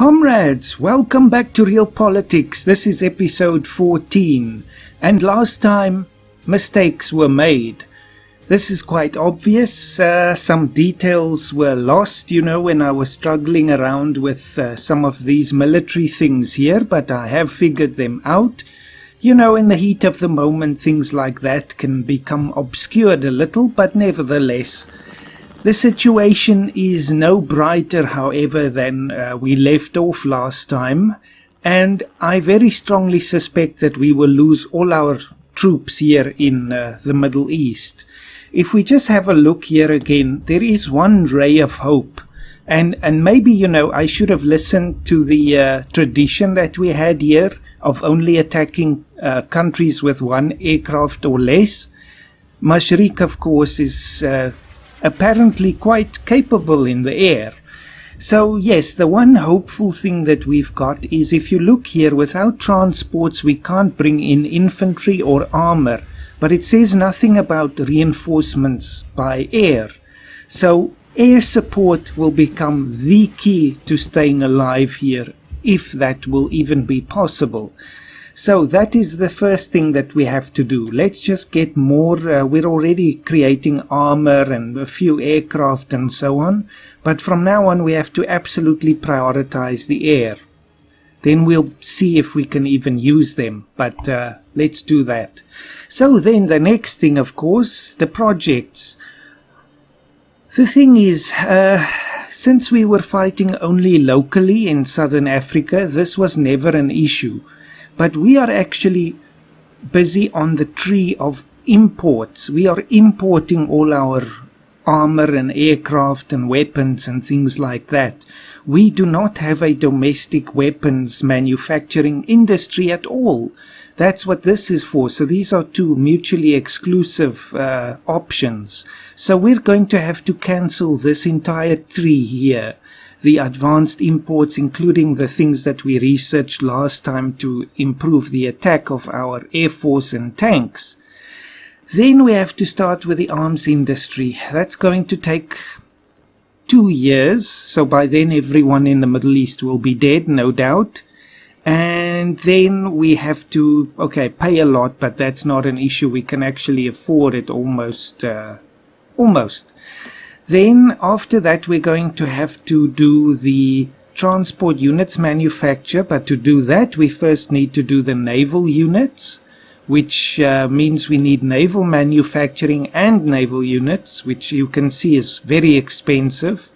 Comrades, welcome back to Realpolitiks. This is episode 14. And last time, mistakes were made. This is quite obvious. Some details were lost, when I was struggling around with some of these military things here, but I have figured them out. In the heat of the moment, things like that can become obscured a little, but nevertheless, the situation is no brighter, however, than we left off last time, and I very strongly suspect that we will lose all our troops here in the Middle East. If we just have a look here again, there is one ray of hope, and maybe, I should have listened to the tradition that we had here of only attacking countries with one aircraft or less. Mashriq, of course, is apparently quite capable in the air. So yes, the one hopeful thing that we've got is, if you look here, without transports we can't bring in infantry or armor, but it says nothing about reinforcements by air. So air support will become the key to staying alive here, if that will even be possible. So that is the first thing that we have to do. Let's just get more. We're already creating armor and a few aircraft and so on. But from now on, we have to absolutely prioritize the air. Then we'll see if we can even use them. But let's do that. So then the next thing, of course, the projects. The thing is, since we were fighting only locally in southern Africa, this was never an issue. But we are actually busy on the tree of imports. We are importing all our armor and aircraft and weapons and things like that. We do not have a domestic weapons manufacturing industry at all. That's what this is for. So these are two mutually exclusive options. So we're going to have to cancel this entire tree here. The advanced imports, including the things that we researched last time to improve the attack of our air force and tanks. Then we have to start with the arms industry. That's going to take 2 years. So by then everyone in the Middle East will be dead, no doubt. And then we have to, pay a lot, but that's not an issue. We can actually afford it almost. Then after that, we're going to have to do the transport units manufacture. But to do that, we first need to do the naval units, which means we need naval manufacturing and naval units, which you can see is very expensive.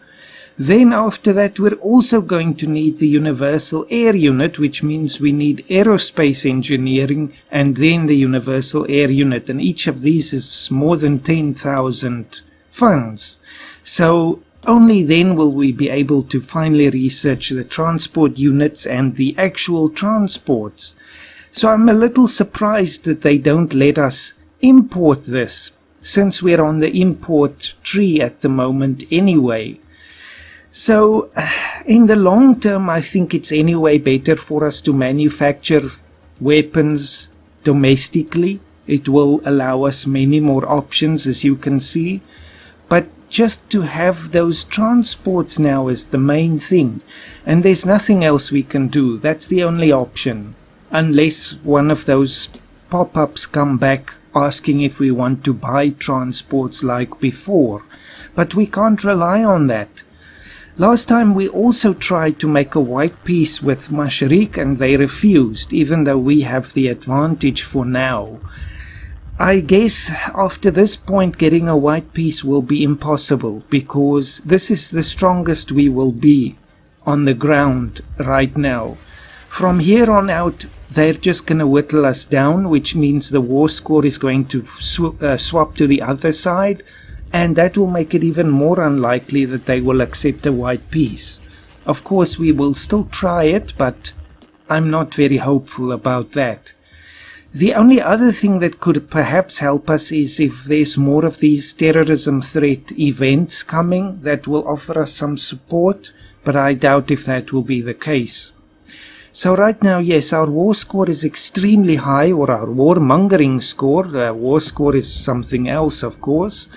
Then after that, we're also going to need the universal air unit, which means we need aerospace engineering and then the universal air unit. And each of these is more than 10,000 funds. So only then will we be able to finally research the transport units and the actual transports. So I'm a little surprised that they don't let us import this, since we're on the import tree at the moment anyway. So in the long term, I think it's anyway better for us to manufacture weapons domestically. It will allow us many more options, as you can see. But just to have those transports now is the main thing. And there's nothing else we can do. That's the only option. Unless one of those pop-ups come back asking if we want to buy transports like before. But we can't rely on that. Last time we also tried to make a white peace with Mashriq and they refused, even though we have the advantage for now. I guess after this point getting a white peace will be impossible, because this is the strongest we will be on the ground right now. From here on out, they're just going to whittle us down, which means the war score is going to swap to the other side, and that will make it even more unlikely that they will accept a white peace. Of course, we will still try it, but I'm not very hopeful about that. The only other thing that could perhaps help us is if there's more of these terrorism threat events coming that will offer us some support, but I doubt if that will be the case. So right now, yes, our war score is extremely high, or our warmongering score. War score is something else, of course.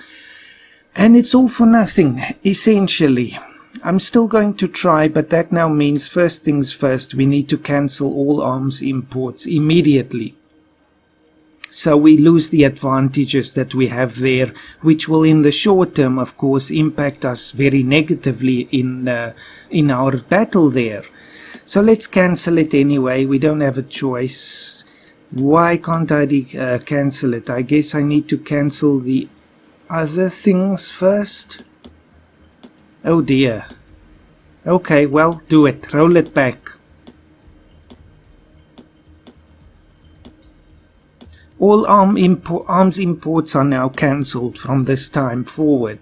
And it's all for nothing, essentially. I'm still going to try, but that now means first things first, we need to cancel all arms imports immediately. So we lose the advantages that we have there, which will in the short term, of course, impact us very negatively in our battle there. So let's cancel it anyway. We don't have a choice. Why can't I cancel it? I guess I need to cancel the other things first. Oh dear. Okay, well, do it. Roll it back. All arms imports are now cancelled from this time forward.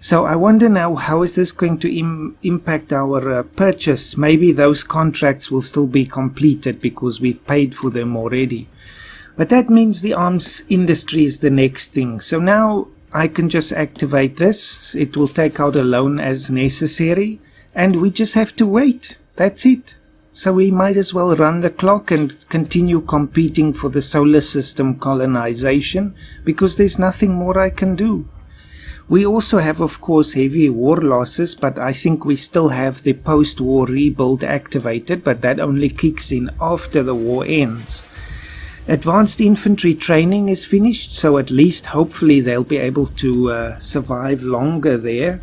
So I wonder now, how is this going to impact our purchase? Maybe those contracts will still be completed because we've paid for them already. But that means the arms industry is the next thing. So now I can just activate this. It will take out a loan as necessary. And we just have to wait. That's it. So we might as well run the clock and continue competing for the solar system colonization, because there's nothing more I can do. We also have, of course, heavy war losses, but I think we still have the post-war rebuild activated, but that only kicks in after the war ends. Advanced infantry training is finished, so at least hopefully they'll be able to survive longer there.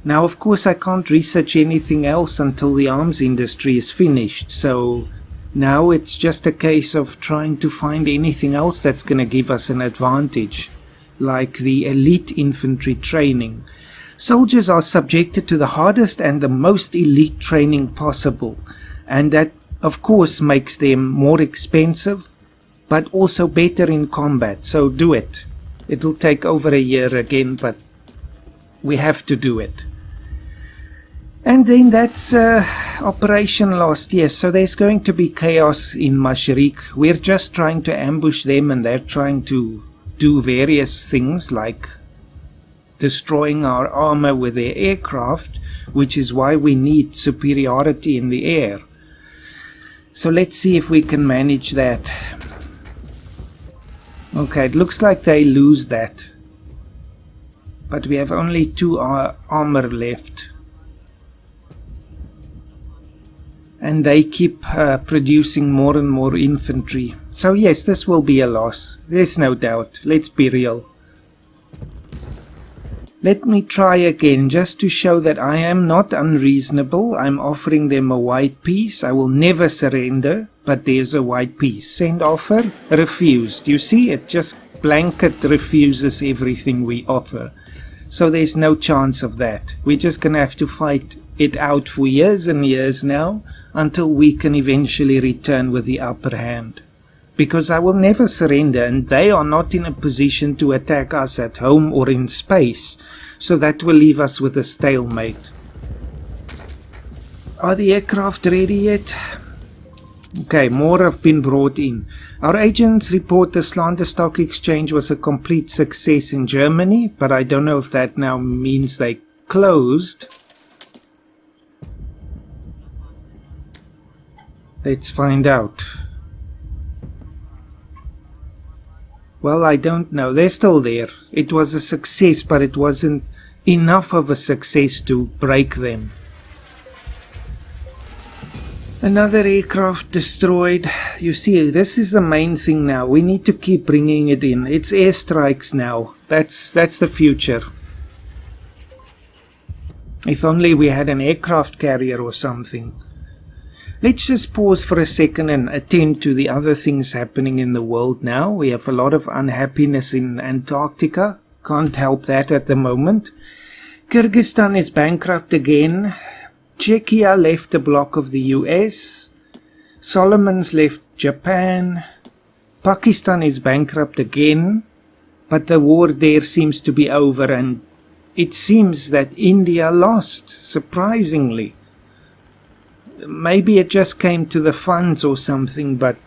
Now, of course, I can't research anything else until the arms industry is finished, so now it's just a case of trying to find anything else that's going to give us an advantage, like the elite infantry training. Soldiers are subjected to the hardest and the most elite training possible, and that, of course, makes them more expensive, but also better in combat, so do it. It'll take over a year again, but we have to do it. And then that's operation lost. Yes, so there's going to be chaos in Mashriq. We're just trying to ambush them, and they're trying to do various things like destroying our armor with their aircraft, which is why we need superiority in the air. So let's see if we can manage that. Okay, it looks like they lose that. But we have only 2 armor left. And they keep producing more and more infantry. So yes, this will be a loss. There's no doubt. Let's be real. Let me try again, just to show that I am not unreasonable. I'm offering them a white peace. I will never surrender, but there's a white peace. Send offer, refused. You see, it just blanket refuses everything we offer. So there's no chance of that. We're just going to have to fight it out for years and years now, until we can eventually return with the upper hand. Because I will never surrender, and they are not in a position to attack us at home or in space, so that will leave us with a stalemate. Are the aircraft ready yet? Okay, more have been brought in. Our agents report the Slander Stock Exchange was a complete success in Germany, but I don't know if that now means they closed. Let's find out. Well, I don't know. They're still there. It was a success, but it wasn't enough of a success to break them. Another aircraft destroyed. You see, this is the main thing now. We need to keep bringing it in. It's airstrikes now. That's the future. If only we had an aircraft carrier or something. Let's just pause for a second and attend to the other things happening in the world now. We have a lot of unhappiness in Antarctica. Can't help that at the moment. Kyrgyzstan is bankrupt again. Czechia left the bloc of the US. Solomon's left Japan. Pakistan is bankrupt again. But the war there seems to be over, and it seems that India lost, surprisingly. Maybe it just came to the funds or something, but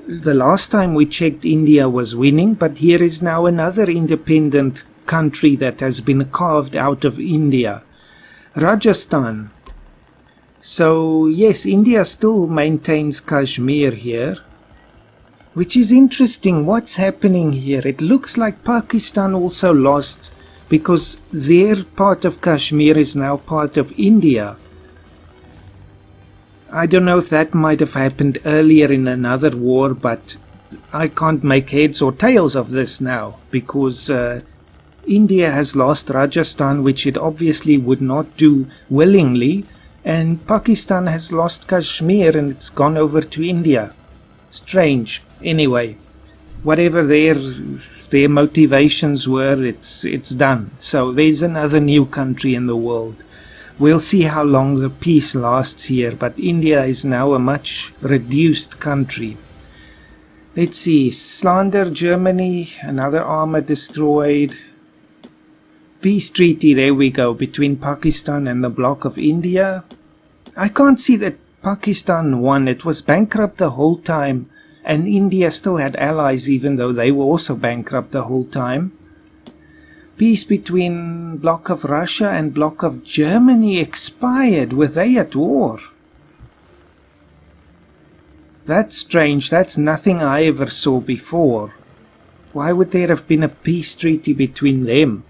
the last time we checked, India was winning, but here is now another independent country that has been carved out of India. Rajasthan. So yes, India still maintains Kashmir here, which is interesting. What's happening here? It looks like Pakistan also lost because their part of Kashmir is now part of India. I don't know if that might have happened earlier in another war, but I can't make heads or tails of this now, because India has lost Rajasthan, which it obviously would not do willingly, and Pakistan has lost Kashmir and it's gone over to India. Strange. Anyway, whatever their motivations were, it's done. So there's another new country in the world. We'll see how long the peace lasts here, but India is now a much reduced country. Let's see, slander Germany, another armor destroyed. Peace treaty, there we go, between Pakistan and the bloc of India. I can't see that Pakistan won. It was bankrupt the whole time, and India still had allies even though they were also bankrupt the whole time. Peace between bloc of Russia and bloc of Germany expired. Were they at war? That's strange. That's nothing I ever saw before. Why would there have been a peace treaty between them?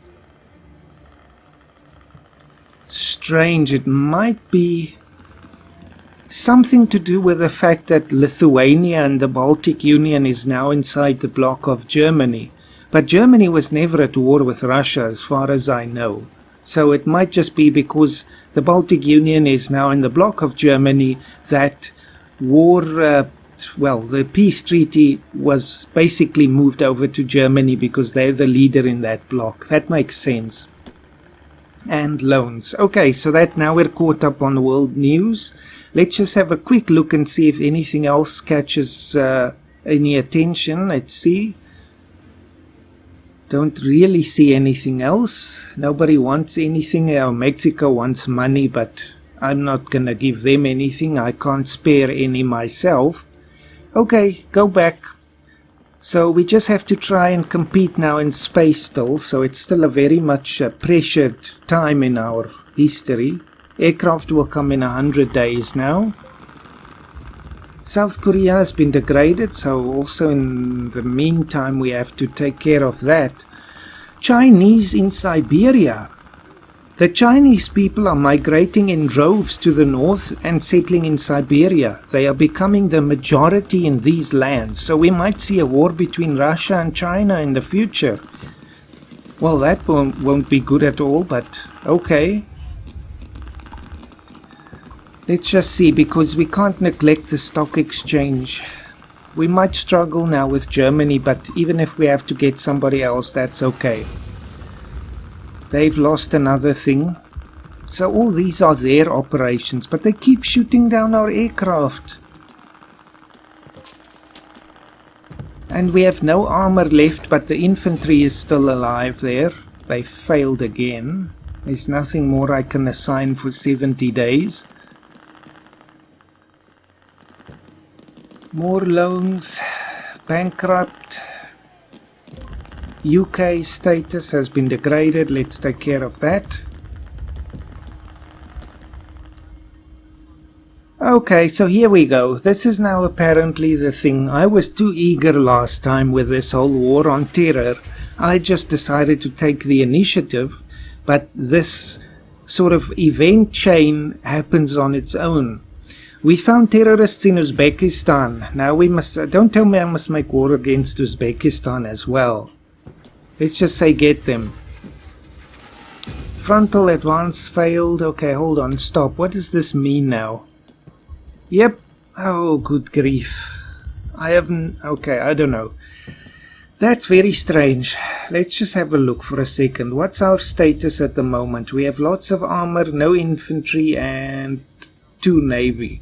Strange. It might be something to do with the fact that Lithuania and the Baltic Union is now inside the bloc of Germany. But Germany was never at war with Russia as far as I know. So it might just be because the Baltic Union is now in the bloc of Germany that the peace treaty was basically moved over to Germany because they're the leader in that bloc. That makes sense. And loans. Okay, so that now we're caught up on world news. Let's just have a quick look and see if anything else catches any attention. Let's see. Don't really see anything else. Nobody wants anything. Mexico wants money, but I'm not going to give them anything. I can't spare any myself. Okay, go back. So we just have to try and compete now in space still. So it's still a very much pressured time in our history. Aircraft will come in 100 days now. South Korea has been degraded, so also in the meantime we have to take care of that. Chinese in Siberia. The Chinese people are migrating in droves to the north and settling in Siberia. They are becoming the majority in these lands, so we might see a war between Russia and China in the future. Well, that won't be good at all, but okay. Let's just see, because we can't neglect the stock exchange. We might struggle now with Germany, but even if we have to get somebody else, that's okay. They've lost another thing. So all these are their operations, but they keep shooting down our aircraft. And we have no armor left, but the infantry is still alive there. They failed again. There's nothing more I can assign for 70 days. More loans, bankrupt. UK status has been degraded. Let's take care of that. Okay, so here we go. This is now apparently the thing. I was too eager last time with this whole war on terror. I just decided to take the initiative, but this sort of event chain happens on its own. We found terrorists in Uzbekistan. Now we must... don't tell me I must make war against Uzbekistan as well. Let's just say get them. Frontal advance failed. Okay, hold on, stop. What does this mean now? Yep. Oh, good grief. I haven't... okay, I don't know. That's very strange. Let's just have a look for a second. What's our status at the moment? We have lots of armor, no infantry, and 2 navy.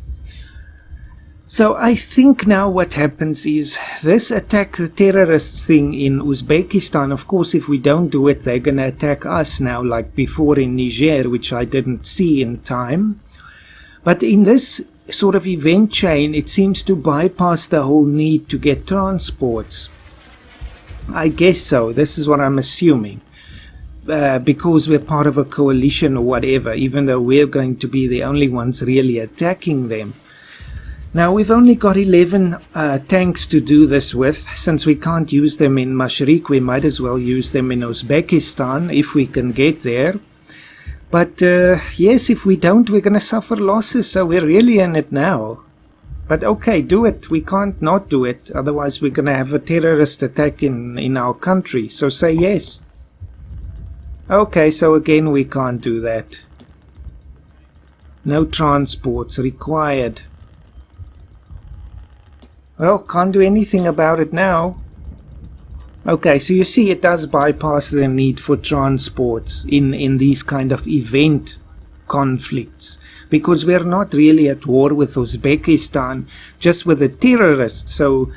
So I think now what happens is this attack the terrorists thing in Uzbekistan. Of course, if we don't do it, they're going to attack us now like before in Niger, which I didn't see in time. But in this sort of event chain, it seems to bypass the whole need to get transports. I guess so. This is what I'm assuming. Because we're part of a coalition or whatever, even though we're going to be the only ones really attacking them. Now we've only got 11 tanks to do this with. Since we can't use them in Mashriq, we might as well use them in Uzbekistan if we can get there. But yes, if we don't, we're going to suffer losses, so we're really in it now. But okay, do it. We can't not do it, otherwise we're going to have a terrorist attack in our country, so say yes. Okay, so again we can't do that. No transports required. Well, can't do anything about it now. Okay, so you see it does bypass the need for transports in these kind of event conflicts. Because we're not really at war with Uzbekistan, just with the terrorists. So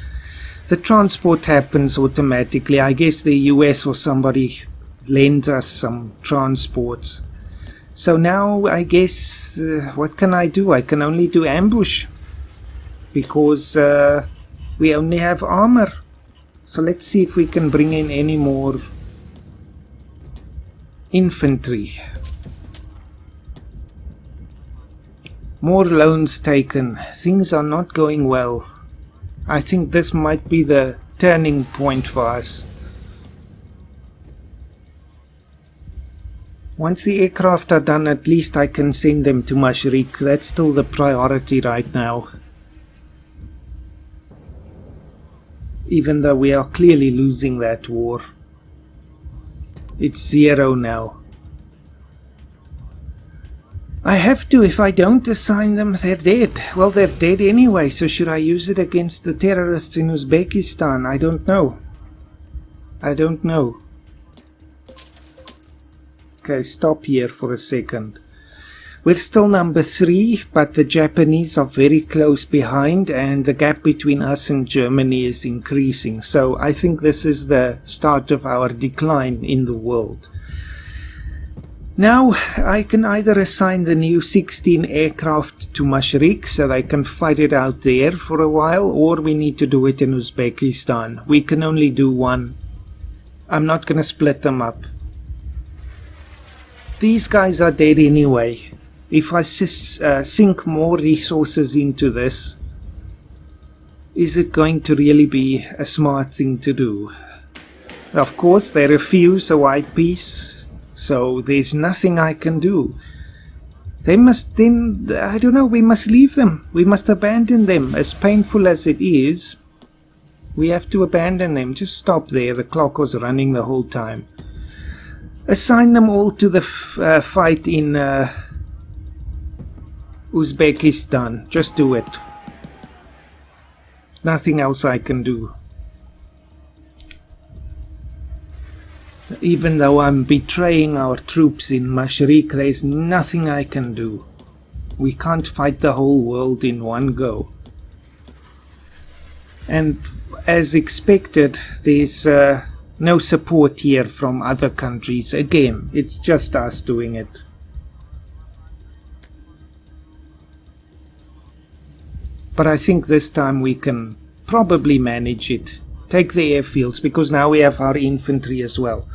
the transport happens automatically. I guess the US or somebody lends us some transports. So now I guess, what can I do? I can only do ambush. Because we only have armor. So let's see if we can bring in any more infantry. More loans taken. Things are not going well. I think this might be the turning point for us. Once the aircraft are done, at least I can send them to Mashriq. That's still the priority right now. Even though we are clearly losing that war. It's 0 now. I have to. If I don't assign them, they're dead. Well, they're dead anyway, so should I use it against the terrorists in Uzbekistan? I don't know. I don't know. Okay, stop here for a second. We're still number 3, but the Japanese are very close behind, and the gap between us and Germany is increasing. So I think this is the start of our decline in the world. Now I can either assign the new 16 aircraft to Mashriq so they can fight it out there for a while, or we need to do it in Uzbekistan. We can only do one. I'm not going to split them up. These guys are dead anyway. If I sink more resources into this, is it going to really be a smart thing to do? Of course, they refuse a white peace, so there's nothing I can do. They must then, I don't know, we must leave them. We must abandon them. As painful as it is, we have to abandon them. Just stop there. The clock was running the whole time. Assign them all to the fight in Uzbekistan. Just do it. Nothing else I can do. Even though I'm betraying our troops in Mashriq, there's nothing I can do. We can't fight the whole world in one go. And as expected, there's no support here from other countries. Again, it's just us doing it. But I think this time we can probably manage it. Take the airfields, because now we have our infantry as well.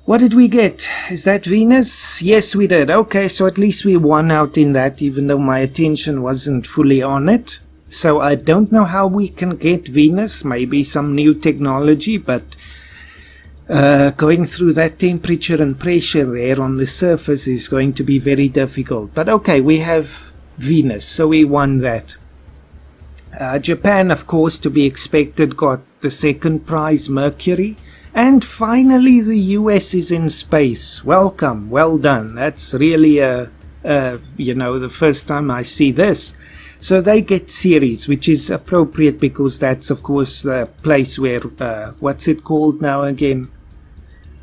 What did we get? Is that Venus? Yes, we did. Okay, so at least we won out in that, even though my attention wasn't fully on it. So I don't know how we can get Venus. Maybe some new technology, but going through that temperature and pressure there on the surface is going to be very difficult. But okay, we have Venus, so we won that. Japan, of course, to be expected, got the second prize, Mercury. And finally the US is in space. Welcome, well done. That's really the first time I see this. So they get Ceres, which is appropriate because that's of course the place where, what's it called now again?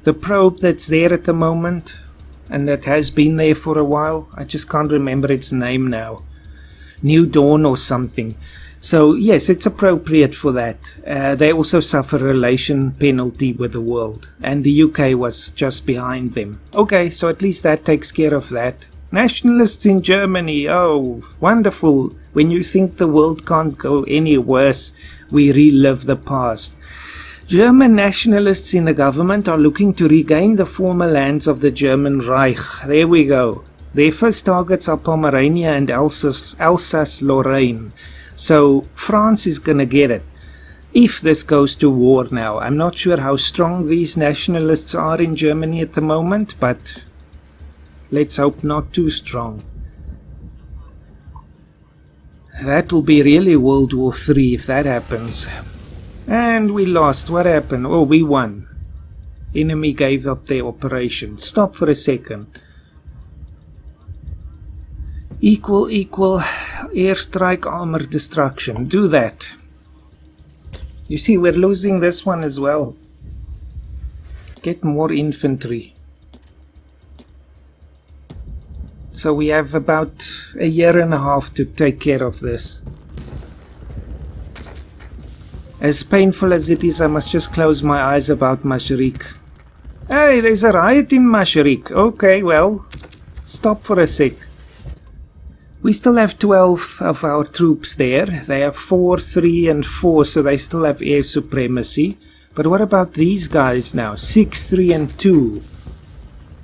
The probe that's there at the moment and that has been there for a while. I just can't remember its name now. New Dawn or something. So yes, it's appropriate for that. They also suffer a relation penalty with the world, and the UK was just behind them. Okay, so at least that takes care of that. Nationalists in Germany, oh, wonderful. When you think the world can't go any worse, we relive the past. German nationalists in the government are looking to regain the former lands of the German Reich. There we go. Their first targets are Pomerania and Alsace-Lorraine. So France is going to get it. If this goes to war now, I'm not sure how strong these nationalists are in Germany at the moment, but let's hope not too strong. That will be really World War III if that happens. And we lost. What happened? Oh, we won. Enemy gave up their operation. Stop for a second. Equal airstrike armor destruction. Do that. You see, we're losing this one as well. Get more infantry. So we have about a year and a half to take care of this. As painful as it is, I must just close my eyes about Mashriq. Hey, there's a riot in Mashriq. Okay, well, stop for a sec. We still have 12 of our troops there. They have 4, 3 and 4, so they still have air supremacy. But what about these guys now? 6, 3 and 2.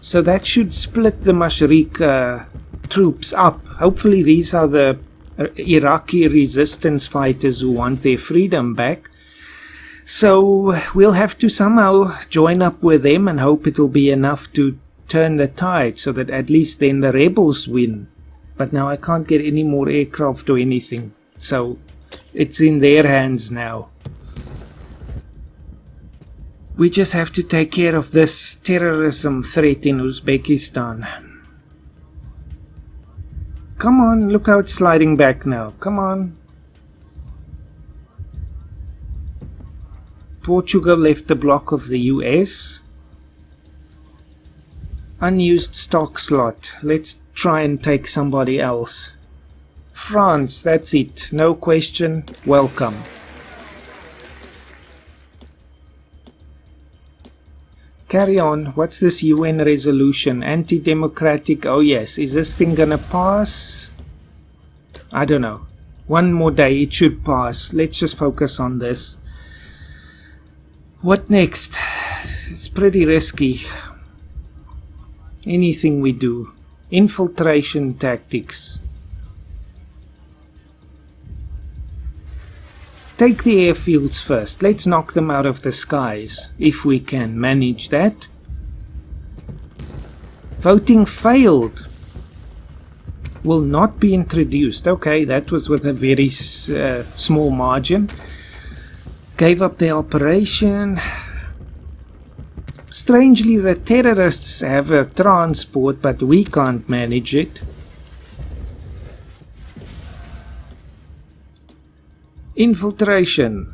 So that should split the Mashriq troops up. Hopefully these are the Iraqi resistance fighters who want their freedom back. So we'll have to somehow join up with them and hope it'll be enough to turn the tide so that at least then the rebels win. But now I can't get any more aircraft or anything. So it's in their hands now. We just have to take care of this terrorism threat in Uzbekistan. Come on, look how it's sliding back now. Come on. Portugal left the block of the US. Unused stock slot. Let's try and take somebody else. France, that's it. No question. Welcome. Carry on. What's this UN resolution? Anti-democratic. Oh yes. Is this thing gonna pass? I don't know. One more day. It should pass. Let's just focus on this. What next? It's pretty risky. Anything we do. Infiltration tactics. Take the airfields first. Let's knock them out of the skies, if we can manage that. Voting failed. Will not be introduced. Okay, that was with a very small margin. Gave up their operation. Strangely, the terrorists have a transport, but we can't manage it. Infiltration.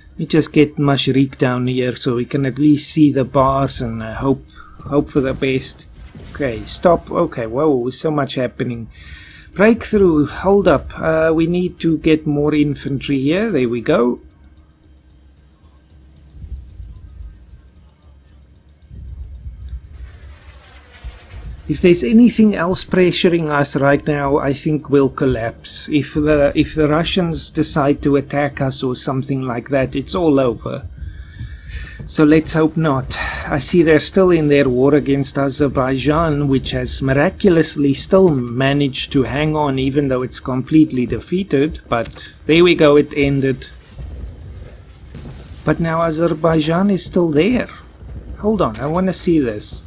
Let me just get Mashriq down here so we can at least see the bars and hope for the best. Okay, stop. Okay, whoa, so much happening. Breakthrough. Hold up. We need to get more infantry here. There we go. If there's anything else pressuring us right now, I think we'll collapse. If the Russians decide to attack us or something like that, it's all over. So let's hope not. I see they're still in their war against Azerbaijan, which has miraculously still managed to hang on even though it's completely defeated. But there we go, it ended. But now Azerbaijan is still there. Hold on, I want to see this.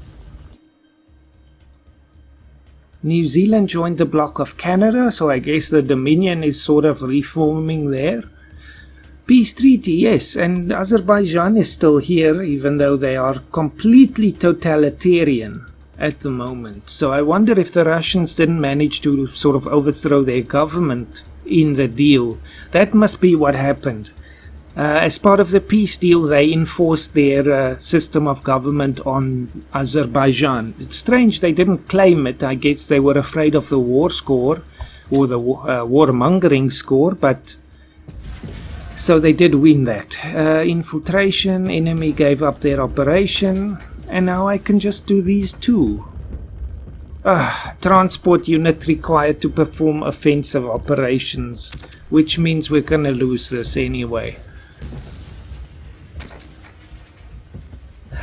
New Zealand joined the bloc of Canada, so I guess the Dominion is sort of reforming there. Peace treaty, yes, and Azerbaijan is still here, even though they are completely totalitarian at the moment. So I wonder if the Russians didn't manage to sort of overthrow their government in the deal. That must be what happened. As part of the peace deal, they enforced their system of government on Azerbaijan. It's strange they didn't claim it. I guess they were afraid of the war score or the warmongering score, but so they did win that. Infiltration, enemy gave up their operation, and now I can just do these two. Transport unit required to perform offensive operations, which means we're gonna lose this anyway.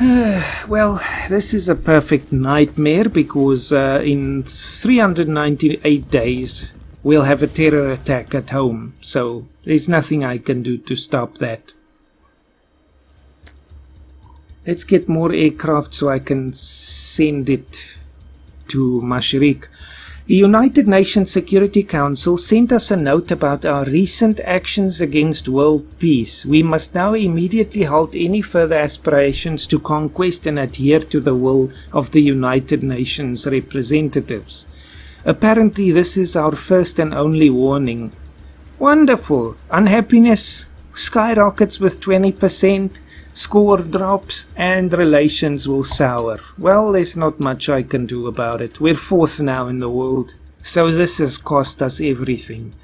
Well, this is a perfect nightmare because in 398 days we'll have a terror attack at home, so there's nothing I can do to stop that. Let's get more aircraft so I can send it to Mashriq. The United Nations Security Council sent us a note about our recent actions against world peace. We must now immediately halt any further aspirations to conquest and adhere to the will of the United Nations representatives. Apparently this is our first and only warning. Wonderful! Unhappiness skyrockets with 20%, score drops, and relations will sour. Well, there's not much I can do about it. We're fourth now in the world, so this has cost us everything.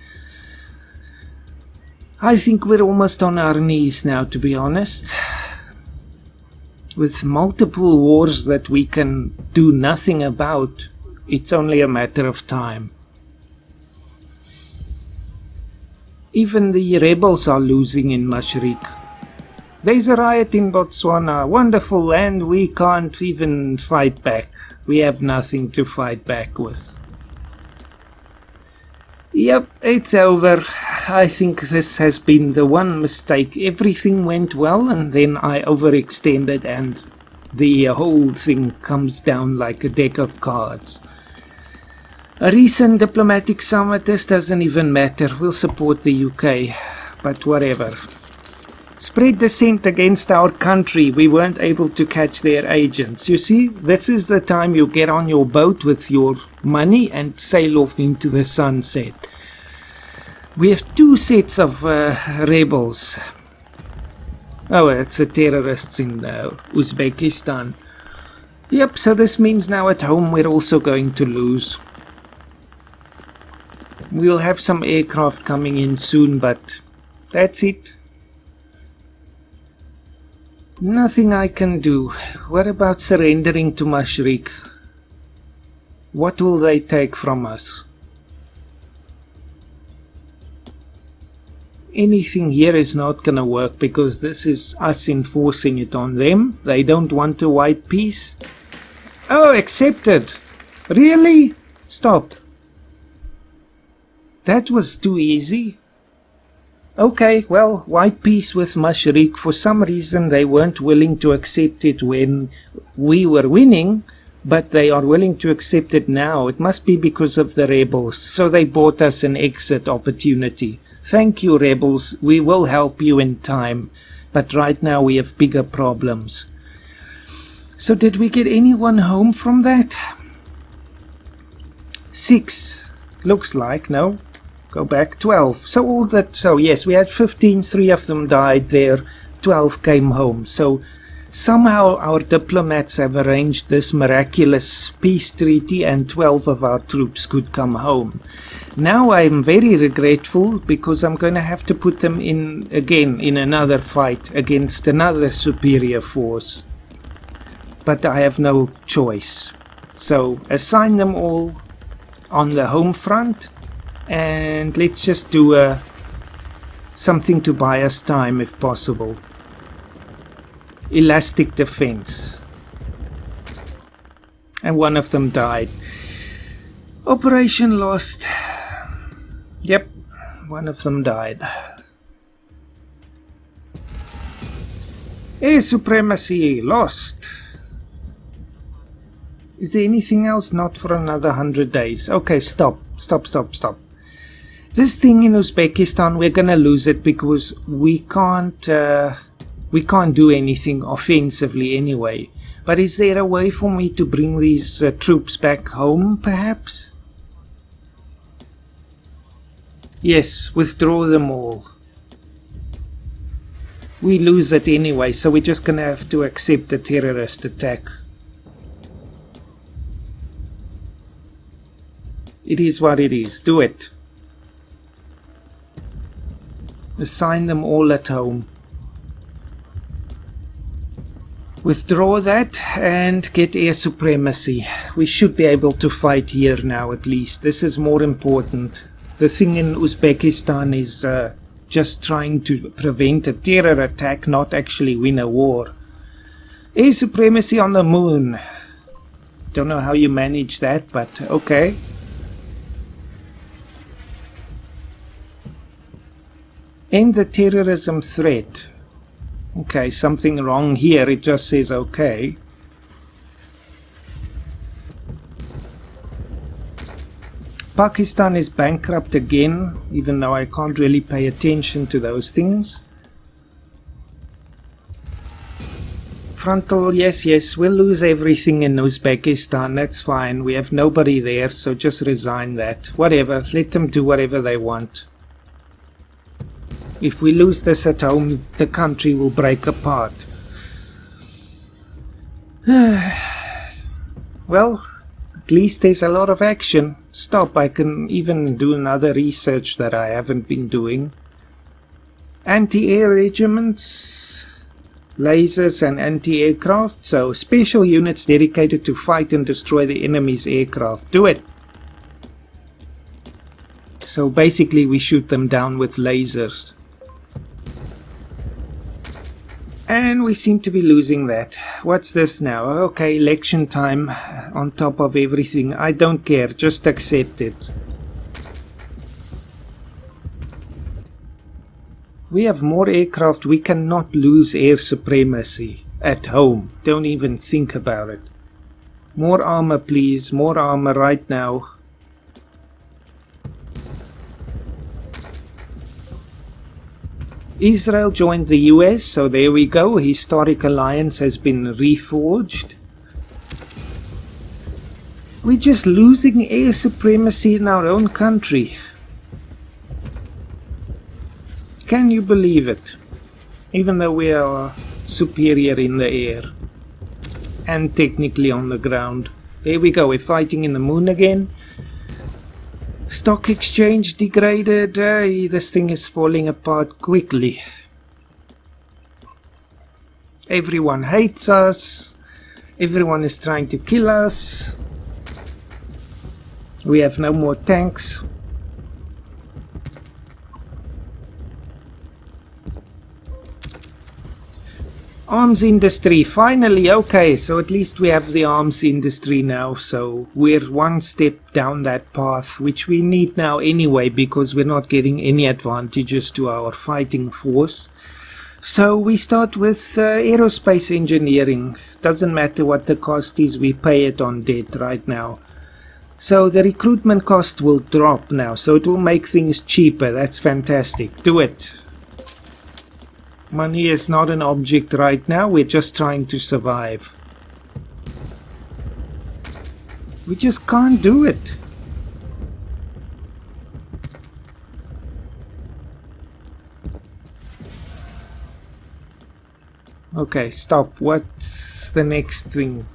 I think we're almost on our knees now, to be honest. With multiple wars that we can do nothing about, it's only a matter of time. Even the rebels are losing in Mashriq. There's a riot in Botswana, wonderful, and we can't even fight back. We have nothing to fight back with. Yep, it's over. I think this has been the one mistake. Everything went well and then I overextended and the whole thing comes down like a deck of cards. A recent diplomatic summit, this doesn't even matter. We'll support the UK, but whatever. Spread dissent against our country. We weren't able to catch their agents. You see, this is the time you get on your boat with your money and sail off into the sunset. We have two sets of rebels. Oh, it's the terrorists in Uzbekistan. Yep, so this means now at home we're also going to lose. We'll have some aircraft coming in soon, but that's it. Nothing I can do. What about surrendering to Mashriq? What will they take from us? Anything here is not gonna work because this is us enforcing it on them. They don't want a white peace. Oh, accepted. Really? Stop. That was too easy. Okay, well, white peace with Mashriq. For some reason they weren't willing to accept it when we were winning, but they are willing to accept it now. It must be because of the rebels, so they bought us an exit opportunity. Thank you, rebels. We will help you in time, but right now we have bigger problems. So did we get anyone home from that? 6. Looks like, no? Go back, 12. So all that, so yes, we had 15, 3 of them died there, 12 came home. So somehow our diplomats have arranged this miraculous peace treaty and 12 of our troops could come home. Now I'm very regretful because I'm going to have to put them in again in another fight against another superior force. But I have no choice. So assign them all on the home front. And let's just do something to buy us time if possible. Elastic defense. And one of them died. Operation lost. Yep, one of them died. Air supremacy lost. Is there anything else? Not for another 100 days. Okay, stop. This thing in Uzbekistan, we're gonna lose it because we can't do anything offensively anyway. But is there a way for me to bring these troops back home, perhaps? Yes, withdraw them all. We lose it anyway, so we're just gonna have to accept a terrorist attack. It is what it is. Do it. Assign them all at home. Withdraw that and get air supremacy. We should be able to fight here now at least. This is more important. The thing in Uzbekistan is just trying to prevent a terror attack, not actually win a war. Air supremacy on the moon. Don't know how you manage that, but okay. End the terrorism threat. Okay, something wrong here. It just says okay. Pakistan is bankrupt again, even though I can't really pay attention to those things. Frontal, yes, we'll lose everything in Uzbekistan, that's fine. We have nobody there, so just resign that. Whatever, let them do whatever they want. If we lose this at home, the country will break apart. Well, at least there's a lot of action. Stop, I can even do another research that I haven't been doing. Anti-air regiments, lasers and anti-aircraft. So, special units dedicated to fight and destroy the enemy's aircraft. Do it! So basically we shoot them down with lasers. And we seem to be losing that. What's this now? Okay, election time on top of everything. I don't care, just accept it. We have more aircraft. We cannot lose air supremacy at home. Don't even think about it. More armor, please. More armor right now. Israel joined the US, so there we go. Historic alliance has been reforged. We're just losing air supremacy in our own country. Can you believe it? Even though we are superior in the air and technically on the ground. There we go, we're fighting in the moon again. Stock exchange degraded. This thing is falling apart quickly. Everyone hates us. Everyone is trying to kill us. We have no more tanks. Arms industry, finally, okay, so at least we have the arms industry now, so we're one step down that path, which we need now anyway, because we're not getting any advantages to our fighting force. So we start with aerospace engineering. Doesn't matter what the cost is, we pay it on debt right now. So the recruitment cost will drop now, so it will make things cheaper. That's fantastic. Do it. Money is not an object right now, we're just trying to survive. We just can't do it. Okay, stop. What's the next thing?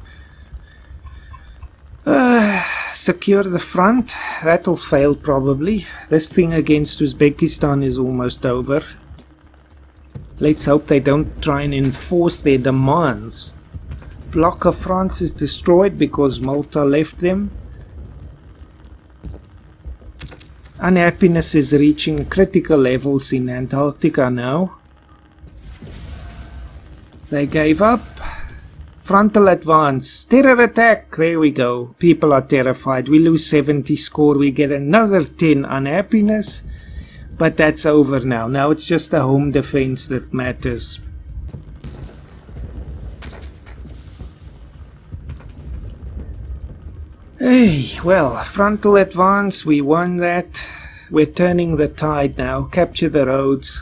Secure the front. That'll fail probably. This thing against Uzbekistan is almost over. Let's hope they don't try and enforce their demands. Bloc of France is destroyed because Malta left them. Unhappiness is reaching critical levels in Antarctica now. They gave up. Frontal advance. Terror attack. There we go. People are terrified. We lose 70 score. We get another 10 unhappiness. But that's over now. Now it's just the home defense that matters. Hey, well, frontal advance, we won that. We're turning the tide now. Capture the roads.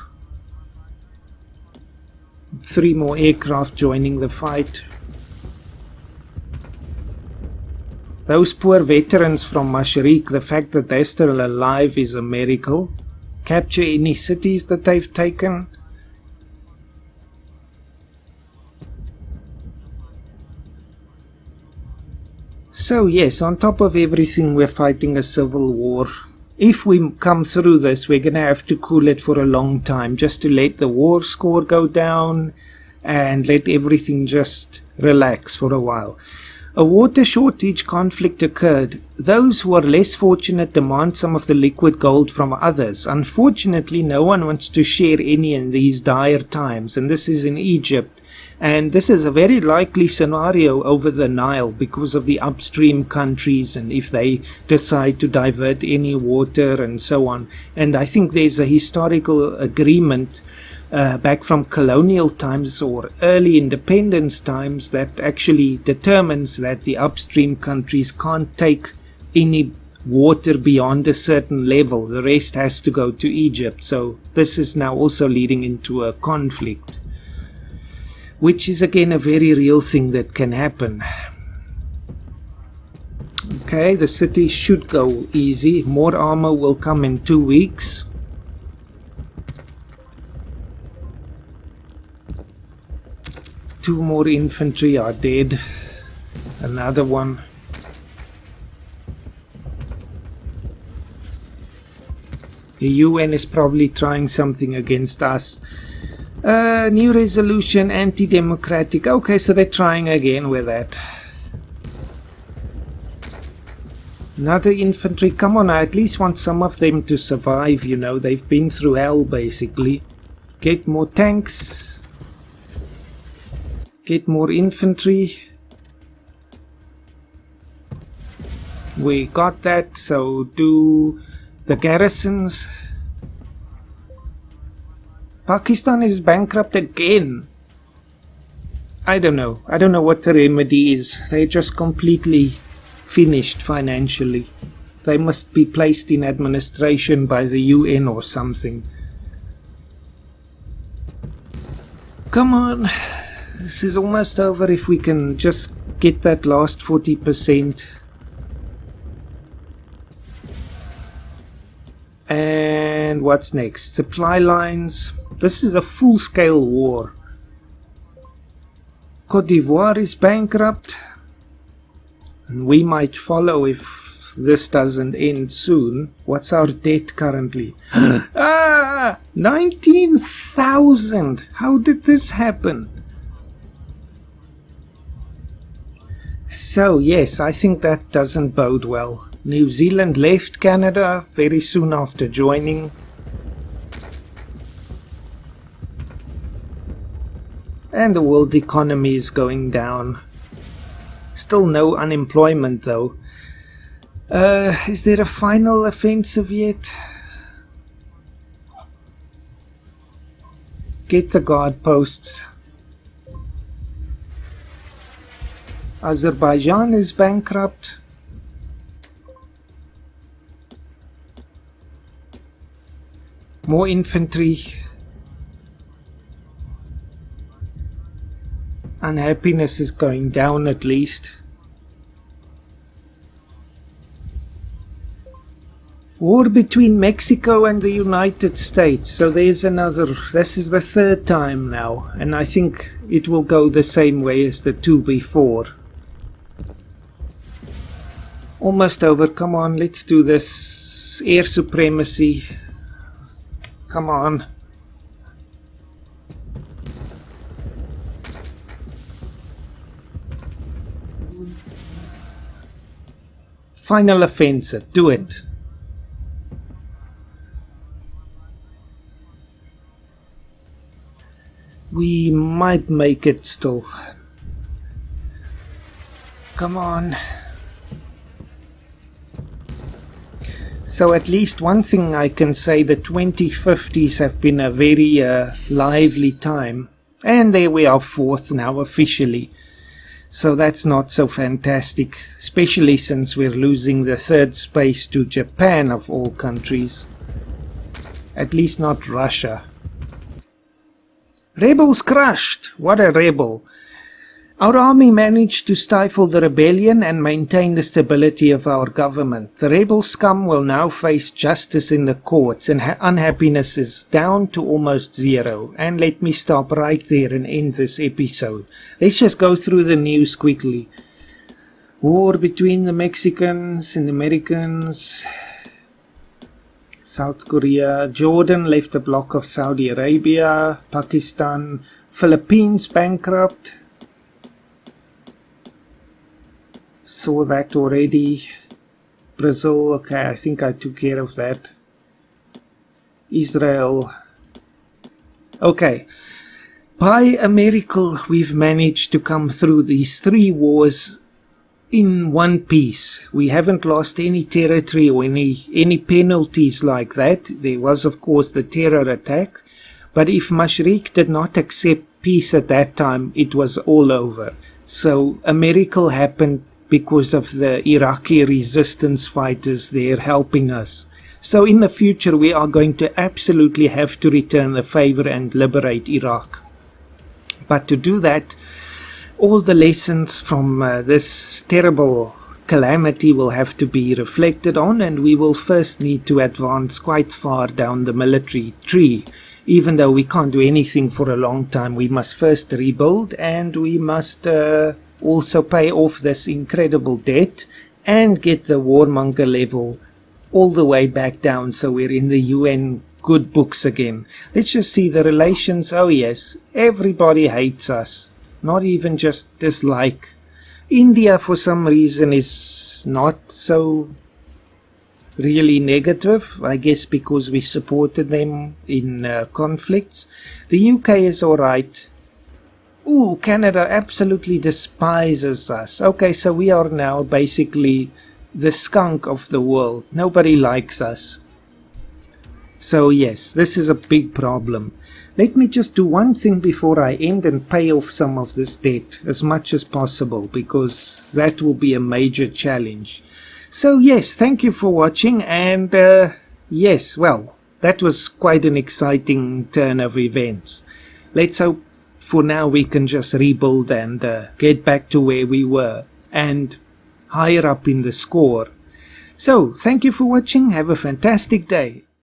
3 more aircraft joining the fight. Those poor veterans from Mashriq, the fact that they're still alive is a miracle. Capture any cities that they've taken. So yes, on top of everything, we're fighting a civil war. If we come through this, we're gonna have to cool it for a long time, just to let the war score go down and let everything just relax for a while. A water shortage conflict occurred. Those who are less fortunate demand some of the liquid gold from others. Unfortunately, no one wants to share any in these dire times, and this is in Egypt. And this is a very likely scenario over the Nile because of the upstream countries and if they decide to divert any water and so on. And I think there's a historical agreement back from colonial times or early independence times that actually determines that the upstream countries can't take any water beyond a certain level. The rest has to go to Egypt. So this is now also leading into a conflict, which is again a very real thing that can happen. Okay, the city should go easy. More armor will come in 2 weeks. Two more infantry are dead. Another one. The UN is probably trying something against us. New resolution, anti-democratic. Okay, so they're trying again with that. Another infantry. Come on, I at least want some of them to survive, you know. They've been through hell, basically. Get more tanks. Get more infantry. We got that, so do the garrisons. Pakistan is bankrupt again. I don't know. I don't know what the remedy is. They're just completely finished financially. They must be placed in administration by the UN or something. Come on. This is almost over. If we can just get that last 40%. And what's next? Supply lines. This is a full-scale war. Côte d'Ivoire is bankrupt. And we might follow if this doesn't end soon. What's our debt currently? 19,000! How did this happen? So yes, I think that doesn't bode well. New Zealand left Canada very soon after joining. And the world economy is going down. Still no unemployment though. Is there a final offensive yet? Get the guard posts. Azerbaijan is bankrupt. More infantry. Unhappiness is going down at least. War between Mexico and the United States. So there's another. This is the third time now. And I think it will go the same way as the two before. Almost over. Come on, let's do this. Air supremacy. Come on. Final offensive. Do it. We might make it still. Come on. So at least one thing I can say, the 2050s have been a very lively time. And there we are, fourth now officially. So that's not so fantastic, especially since we're losing the third space to Japan of all countries. At least not Russia. Rebels crushed! What a rebel! Our army managed to stifle the rebellion and maintain the stability of our government. The rebel scum will now face justice in the courts, and unhappiness is down to almost zero. And let me stop right there and end this episode. Let's just go through the news quickly. War between the Mexicans and the Americans. South Korea. Jordan left a block of Saudi Arabia. Pakistan. Philippines bankrupt. Saw that already. Brazil, okay, I think I took care of that. Israel. Okay. By a miracle, we've managed to come through these 3 wars in one piece. We haven't lost any territory or any penalties like that. There was, of course, the terror attack. But if Mashriq did not accept peace at that time, it was all over. So a miracle happened because of the Iraqi resistance fighters there helping us. So in the future, we are going to absolutely have to return the favor and liberate Iraq. But to do that, all the lessons from this terrible calamity will have to be reflected on, and we will first need to advance quite far down the military tree. Even though we can't do anything for a long time, we must first rebuild, and we must also pay off this incredible debt and get the warmonger level all the way back down so we're in the UN good books again. Let's just see the relations. Oh yes, everybody hates us, not even just dislike. India for some reason is not so really negative, I guess because we supported them in conflicts. The UK is alright. Ooh, Canada absolutely despises us. Okay, so we are now basically the skunk of the world. Nobody likes us. So yes, this is a big problem. Let me just do one thing before I end and pay off some of this debt as much as possible, because that will be a major challenge. So yes, thank you for watching, and yes, well, that was quite an exciting turn of events. Let's hope for now we can just rebuild and get back to where we were and higher up in the score. So, thank you for watching. Have a fantastic day.